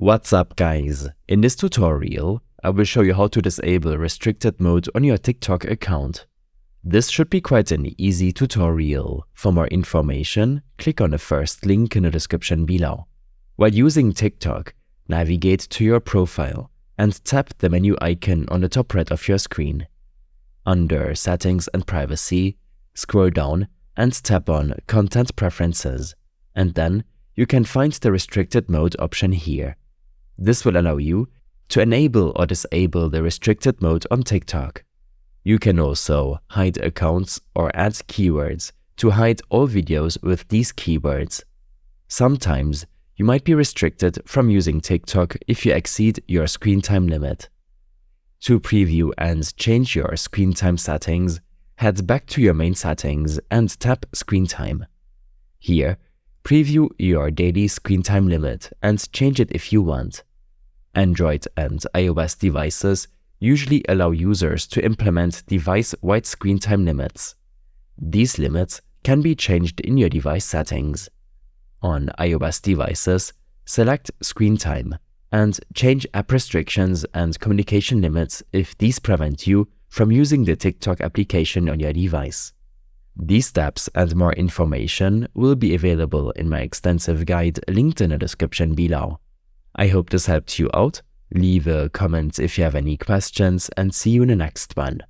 What's up guys? In this tutorial, I will show you how to disable restricted mode on your TikTok account. This should be quite an easy tutorial. For more information, click on the first link in the description below. While using TikTok, navigate to your profile and tap the menu icon on the top right of your screen. Under Settings and Privacy, scroll down and tap on Content Preferences, and then you can find the restricted mode option here. This will allow you to enable or disable the restricted mode on TikTok. You can also hide accounts or add keywords to hide all videos with these keywords. Sometimes you might be restricted from using TikTok if you exceed your screen time limit. To preview and change your screen time settings, head back to your main settings and tap Screen Time. Here, preview your daily screen time limit and change it if you want. Android and iOS devices usually allow users to implement device-wide screen time limits. These limits can be changed in your device settings. On iOS devices, select Screen Time and change app restrictions and communication limits if these prevent you from using the TikTok application on your device. These steps and more information will be available in my extensive guide linked in the description below. I hope this helped you out. Leave a comment if you have any questions and see you in the next one.